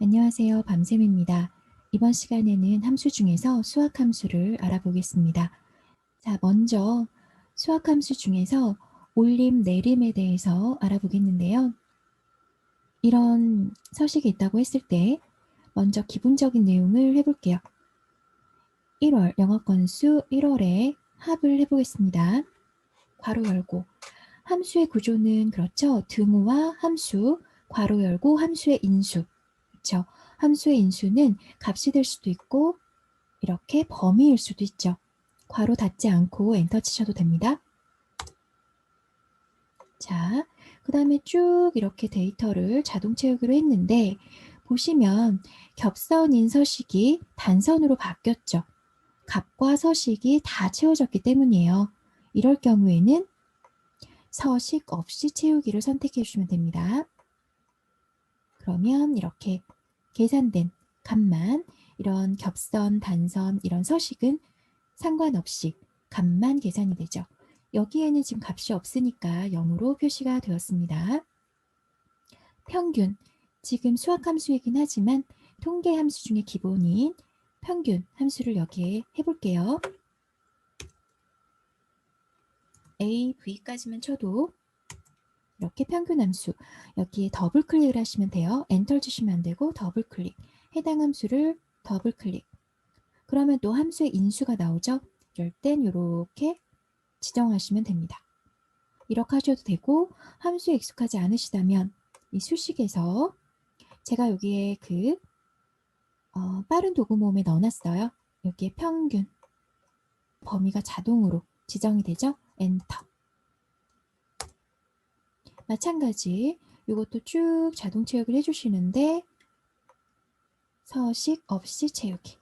안녕하세요. 밤샘입니다. 이번 시간에는 함수 중에서 수학 함수를 알아보겠습니다. 자, 먼저 수학 함수 중에서 올림, 내림에 대해서 알아보겠는데요. 이런 서식이 있다고 했을 때 먼저 기본적인 내용을 해볼게요. 1월 영어 건수 1월에 합을 해보겠습니다. 괄호 열고 함수의 구조는 그렇죠. 등호와 함수, 괄호 열고 함수의 인수. 그렇죠. 함수의 인수는 값이 될 수도 있고 이렇게 범위일 수도 있죠. 괄호 닫지 않고 엔터 치셔도 됩니다. 자, 그 다음에 쭉 이렇게 데이터를 자동 채우기로 했는데 보시면 겹선인 서식이 단선으로 바뀌었죠. 값과 서식이 다 채워졌기 때문이에요. 이럴 경우에는 서식 없이 채우기를 선택해 주시면 됩니다. 그러면 이렇게 계산된 값만 이런 겹선, 단선 이런 서식은 상관없이 값만 계산이 되죠. 여기에는 지금 값이 없으니까 0으로 표시가 되었습니다. 평균, 지금 수학 함수이긴 하지만 통계 함수 중에 기본인 평균 함수를 여기에 해볼게요. A, V까지만 쳐도 이렇게 평균 함수, 여기에 더블 클릭을 하시면 돼요. 엔터 주시면 안 되고 더블 클릭, 해당 함수를 더블 클릭. 그러면 또 함수의 인수가 나오죠. 이럴 땐 이렇게 지정하시면 됩니다. 이렇게 하셔도 되고 함수에 익숙하지 않으시다면 이 수식에서 제가 여기에 빠른 도구 모음에 넣어놨어요. 여기에 평균 범위가 자동으로 지정이 되죠. 엔터. 마찬가지 이것도 쭉 자동 채우기를 해주시는데 서식 없이 채우기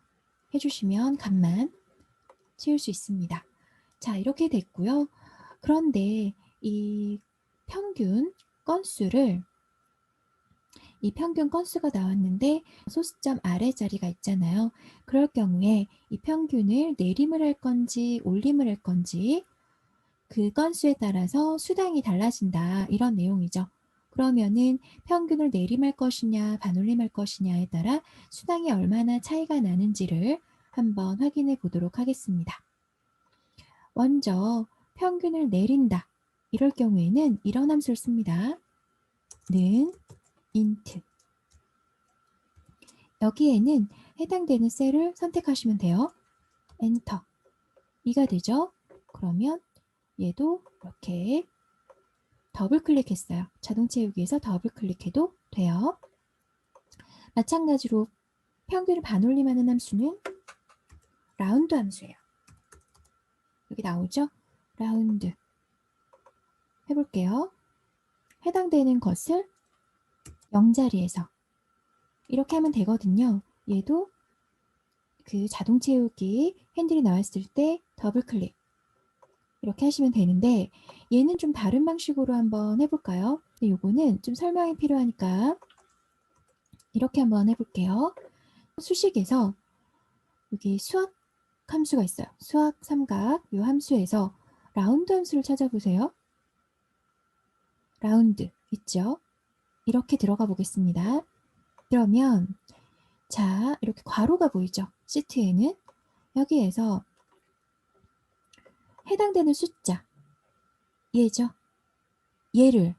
해주시면 값만 채울 수 있습니다. 자, 이렇게 됐고요. 그런데 이 평균 건수를 이 평균 건수가 나왔는데 소수점 아래 자리가 있잖아요. 그럴 경우에 이 평균을 내림을 할 건지 올림을 할 건지 그 건수에 따라서 수당이 달라진다. 이런 내용이죠. 그러면은 평균을 내림할 것이냐 반올림할 것이냐에 따라 수당이 얼마나 차이가 나는지를 한번 확인해 보도록 하겠습니다. 먼저 평균을 내린다. 이럴 경우에는 이런 함수를 씁니다. 는 int. 여기에는 해당되는 셀을 선택하시면 돼요. 엔터. 2가 되죠? 그러면 얘도 이렇게 더블 클릭했어요. 자동 채우기에서 더블 클릭해도 돼요. 마찬가지로 평균을 반올림하는 함수는 라운드 함수예요. 여기 나오죠? 라운드. 해볼게요. 해당되는 것을 0자리에서 이렇게 하면 되거든요. 얘도 그 자동 채우기 핸들이 나왔을 때 더블 클릭 이렇게 하시면 되는데 얘는 좀 다른 방식으로 한번 해볼까요? 근데 요거는 좀 설명이 필요하니까 이렇게 한번 해볼게요. 수식에서 여기 수학 함수가 있어요. 수학 삼각 요 함수에서 라운드 함수를 찾아보세요. 라운드 있죠? 이렇게 들어가 보겠습니다. 그러면 자 이렇게 괄호가 보이죠? 시트에는 여기에서 해당되는 숫자 얘죠? 얘를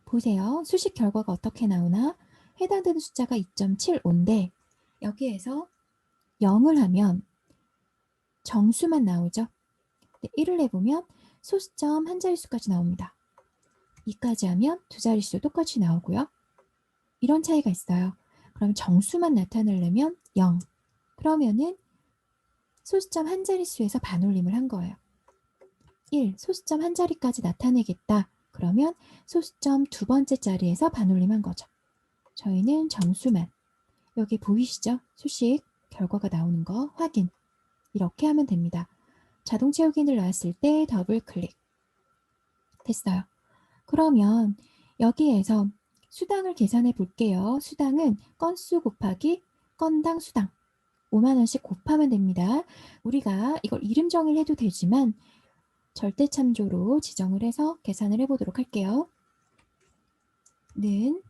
보세요. 수식 결과가 어떻게 나오나? 해당되는 숫자가 2.75인데 여기에서 0을 하면 정수만 나오죠. 1을 해보면 소수점 한 자릿수까지 나옵니다. 2까지 하면 두 자릿수 똑같이 나오고요. 이런 차이가 있어요. 그럼 정수만 나타내려면 0. 그러면은 소수점 한 자릿수에서 반올림을 한 거예요. 1. 소수점 한 자리까지 나타내겠다. 그러면 소수점 두 번째 자리에서 반올림한 거죠. 저희는 정수만. 여기 보이시죠? 수식 결과가 나오는 거 확인. 이렇게 하면 됩니다. 자동 채우기를 나왔을 때 더블 클릭. 됐어요. 그러면 여기에서 수당을 계산해 볼게요. 수당은 건수 곱하기 건당 수당 5만 원씩 곱하면 됩니다. 우리가 이걸 이름 정의를 해도 되지만 절대 참조로 지정을 해서 계산을 해보도록 할게요. 는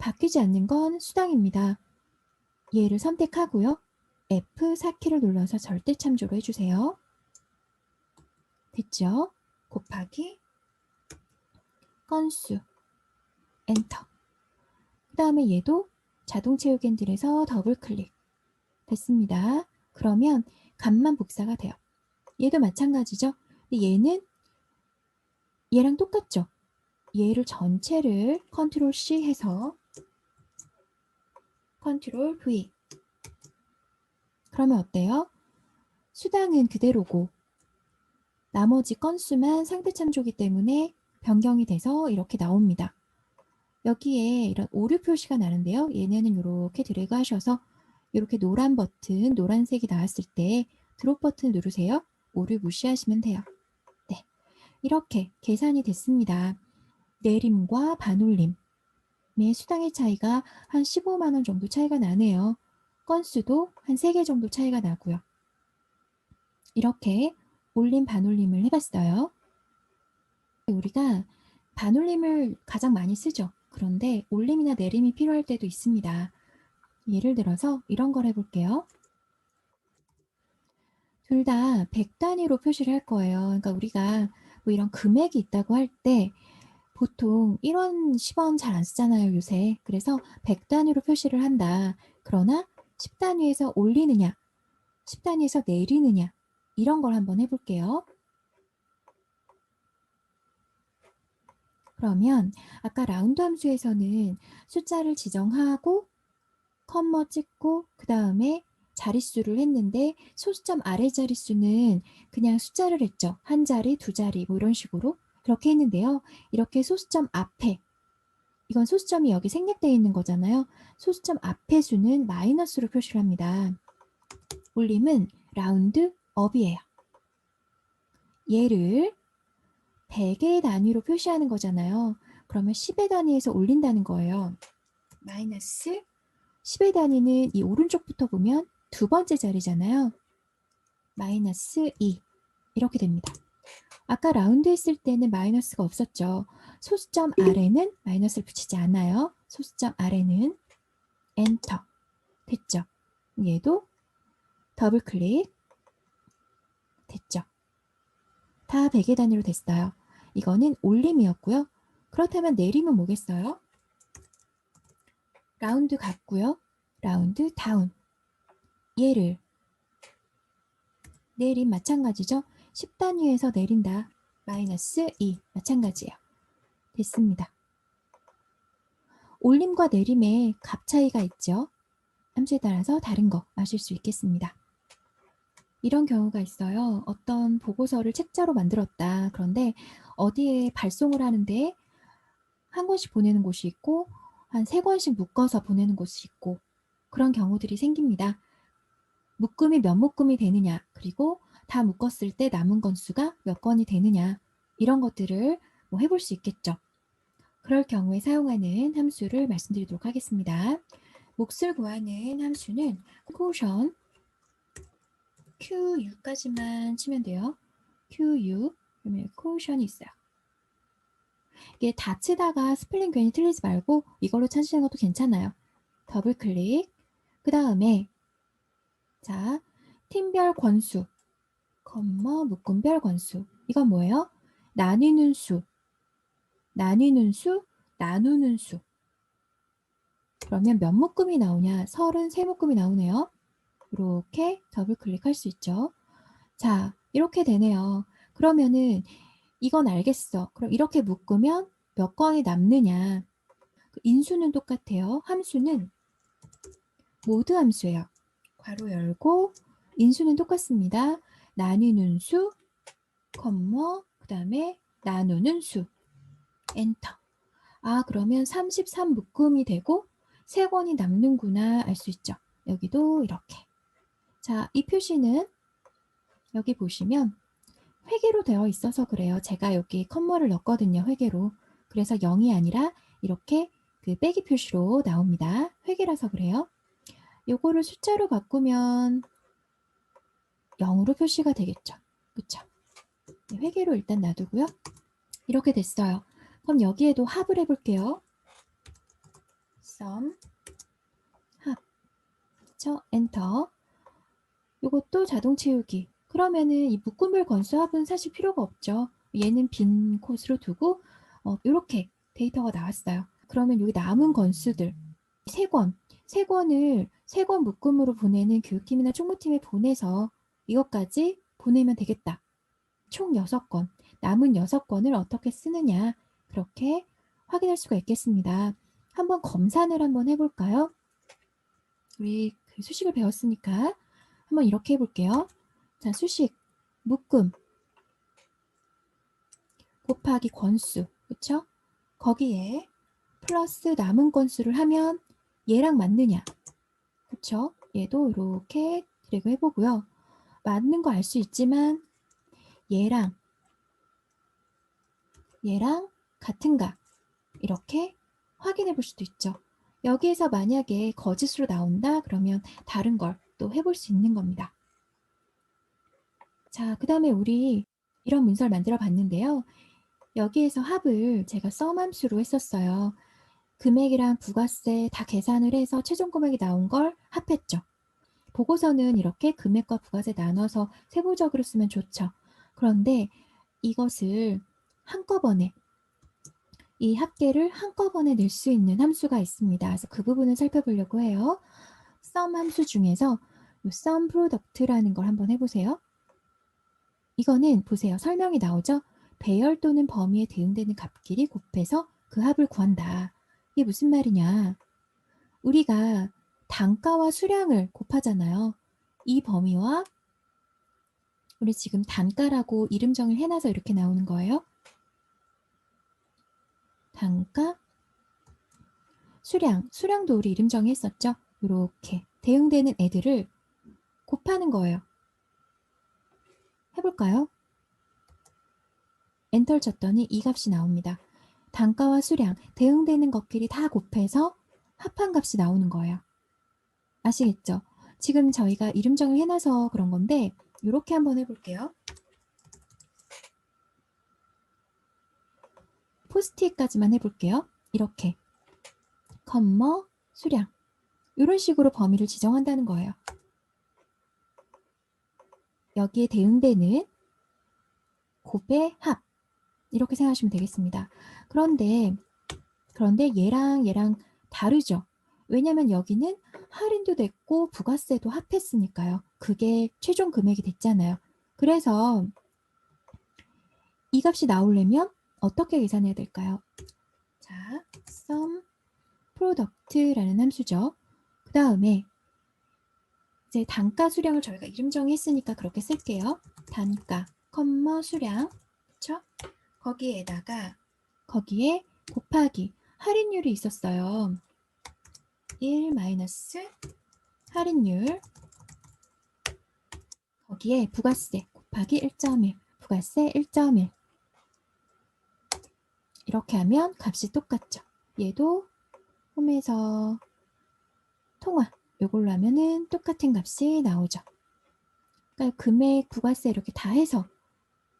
바뀌지 않는 건 수당입니다. 얘를 선택하고요. F4키를 눌러서 절대 참조로 해주세요. 됐죠? 곱하기 건수 엔터. 그 다음에 얘도 자동 채우기 핸들에서 더블 클릭. 됐습니다. 그러면 값만 복사가 돼요. 얘도 마찬가지죠. 얘는 얘랑 똑같죠. 얘를 전체를 컨트롤 C 해서 컨트롤 V. 그러면 어때요? 수당은 그대로고 나머지 건수만 상대 참조기 때문에 변경이 돼서 이렇게 나옵니다. 여기에 이런 오류 표시가 나는데요. 얘네는 이렇게 드래그 하셔서 이렇게 노란 버튼, 노란색이 나왔을 때 드롭 버튼 누르세요. 오류 무시하시면 돼요. 네, 이렇게 계산이 됐습니다. 내림과 반올림의 수당의 차이가 한 15만 원 정도 차이가 나네요. 건수도 한 3개 정도 차이가 나고요. 이렇게 올림, 반올림을 해봤어요. 우리가 반올림을 가장 많이 쓰죠. 그런데 올림이나 내림이 필요할 때도 있습니다. 예를 들어서 이런 걸 해볼게요. 둘 다 100단위로 표시를 할 거예요. 그러니까 우리가 뭐 이런 금액이 있다고 할 때 보통 1원, 10원 잘 안 쓰잖아요, 요새. 그래서 100단위로 표시를 한다. 그러나 10단위에서 올리느냐, 10단위에서 내리느냐 이런 걸 한번 해볼게요. 그러면 아까 라운드 함수에서는 숫자를 지정하고 컴마 찍고 그 다음에 자릿수를 했는데 소수점 아래 자릿수는 그냥 숫자를 했죠. 한 자리, 두 자리 뭐 이런 식으로 그렇게 했는데요. 이렇게 소수점 앞에 이건 소수점이 여기 생략되어 있는 거잖아요. 소수점 앞에 수는 마이너스로 표시를 합니다. 올림은 라운드 업이에요. 얘를 100의 단위로 표시하는 거잖아요. 그러면 10의 단위에서 올린다는 거예요. 마이너스 10의 단위는 이 오른쪽부터 보면 두 번째 자리잖아요. 마이너스 2 이렇게 됩니다. 아까 라운드 했을 때는 마이너스가 없었죠. 소수점 아래는 마이너스를 붙이지 않아요. 소수점 아래는 엔터 됐죠. 얘도 더블 클릭 됐죠. 다 100의 단위로 됐어요. 이거는 올림이었고요. 그렇다면 내림은 뭐겠어요? 라운드 같고요. 라운드 다운. 얘를 내림 마찬가지죠. 10단위에서 내린다. 마이너스 2 마찬가지예요. 됐습니다. 올림과 내림에 값 차이가 있죠. 함수에 따라서 다른 거 아실 수 있겠습니다. 이런 경우가 있어요. 어떤 보고서를 책자로 만들었다. 그런데 어디에 발송을 하는데 한 권씩 보내는 곳이 있고 한 3권씩 묶어서 보내는 곳이 있고 그런 경우들이 생깁니다. 묶음이 몇 묶음이 되느냐 그리고 다 묶었을 때 남은 건수가 몇 건이 되느냐 이런 것들을 뭐 해볼 수 있겠죠. 그럴 경우에 사용하는 함수를 말씀드리도록 하겠습니다. 몫을 구하는 함수는 quotient QU까지만 치면 돼요. QU 그러면 quotient이 있어요. 이게 다 치다가 스펠링 괜히 틀리지 말고 이걸로 찾으시는 것도 괜찮아요. 더블 클릭 그 다음에 자 팀별 권수 컴마 묶음별 권수 이건 뭐예요? 나뉘는 수 나뉘는 수 나누는 수 그러면 몇 묶음이 나오냐 33묶음이 나오네요. 이렇게 더블 클릭할 수 있죠. 자 이렇게 되네요. 그러면은 이건 알겠어. 그럼 이렇게 묶으면 몇 건이 남느냐 인수는 똑같아요. 함수는 모드 함수예요. 괄호 열고 인수는 똑같습니다. 나뉘는 수, 컴마, 그 다음에 나누는 수, 엔터. 아 그러면 33묶음이 되고 3권이 남는구나 알 수 있죠. 여기도 이렇게. 자, 이 표시는 여기 보시면 회계로 되어 있어서 그래요. 제가 여기 컴마를 넣었거든요. 회계로. 그래서 0이 아니라 이렇게 그 빼기 표시로 나옵니다. 회계라서 그래요. 요거를 숫자로 바꾸면 0으로 표시가 되겠죠. 그쵸? 네, 회계로 일단 놔두고요. 이렇게 됐어요. 그럼 여기에도 합을 해볼게요. sum 합. 그쵸? 엔터. 요것도 자동 채우기. 그러면은 이 묶음물 건수 합은 사실 필요가 없죠. 얘는 빈 콧으로 두고 요렇게 데이터가 나왔어요. 그러면 여기 남은 건수들 3권, 3권을 3권 묶음으로 보내는 교육팀이나 총무팀에 보내서 이것까지 보내면 되겠다. 총 6권, 남은 6권을 어떻게 쓰느냐 그렇게 확인할 수가 있겠습니다. 한번 검산을 한번 해볼까요? 우리 그 수식을 배웠으니까 한번 이렇게 해볼게요. 자, 수식, 묶음, 곱하기 건수, 그쵸? 거기에 플러스 남은 건수를 하면 얘랑 맞느냐? 그쵸? 얘도 이렇게 드래그 해보고요. 맞는 거 알 수 있지만 얘랑 같은가? 이렇게 확인해 볼 수도 있죠. 여기에서 만약에 거짓으로 나온다 그러면 다른 걸 또 해볼 수 있는 겁니다. 자, 그 다음에 우리 이런 문서를 만들어 봤는데요. 여기에서 합을 제가 sum 함수로 했었어요. 금액이랑 부가세 다 계산을 해서 최종 금액이 나온 걸 합했죠. 보고서는 이렇게 금액과 부가세 나눠서 세부적으로 쓰면 좋죠. 그런데 이것을 한꺼번에 이 합계를 한꺼번에 낼 수 있는 함수가 있습니다. 그래서 그 부분을 살펴보려고 해요. sum 함수 중에서 이 sum product라는 걸 한번 해보세요. 이거는 보세요. 설명이 나오죠? 배열 또는 범위에 대응되는 값끼리 곱해서 그 합을 구한다. 이게 무슨 말이냐? 우리가 단가와 수량을 곱하잖아요. 이 범위와 우리 지금 단가라고 이름 정의를 해놔서 이렇게 나오는 거예요. 단가, 수량도 우리 이름 정의했었죠? 이렇게 대응되는 애들을 곱하는 거예요. 해볼까요? 엔터를 쳤더니 이 값이 나옵니다. 단가와 수량, 대응되는 것끼리 다 곱해서 합한 값이 나오는 거예요. 아시겠죠? 지금 저희가 이름 정의를 해놔서 그런 건데 이렇게 한번 해볼게요. 포스트잇까지만 해볼게요. 이렇게 컴머 수량 이런 식으로 범위를 지정한다는 거예요. 여기에 대응되는 곱의 합 이렇게 생각하시면 되겠습니다. 그런데 얘랑 다르죠. 왜냐면 여기는 할인도 됐고 부가세도 합했으니까요. 그게 최종 금액이 됐잖아요. 그래서 이 값이 나오려면 어떻게 계산해야 될까요? 자, sum product라는 함수죠. 그 다음에 이제 단가 수량을 저희가 이름 정했으니까 그렇게 쓸게요. 단가, 수량, 그쵸? 거기에 곱하기 할인율이 있었어요. 1 마이너스 할인율 거기에 부가세 곱하기 1.1 부가세 1.1 이렇게 하면 값이 똑같죠. 얘도 홈에서 통화 이걸로 하면은 똑같은 값이 나오죠. 그러니까 금액, 부가세 이렇게 다 해서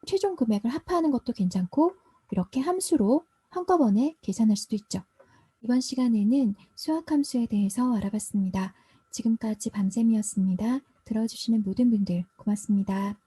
최종 금액을 합하는 것도 괜찮고 이렇게 함수로 한꺼번에 계산할 수도 있죠. 이번 시간에는 수학 함수에 대해서 알아봤습니다. 지금까지 밤샘이었습니다. 들어주시는 모든 분들 고맙습니다.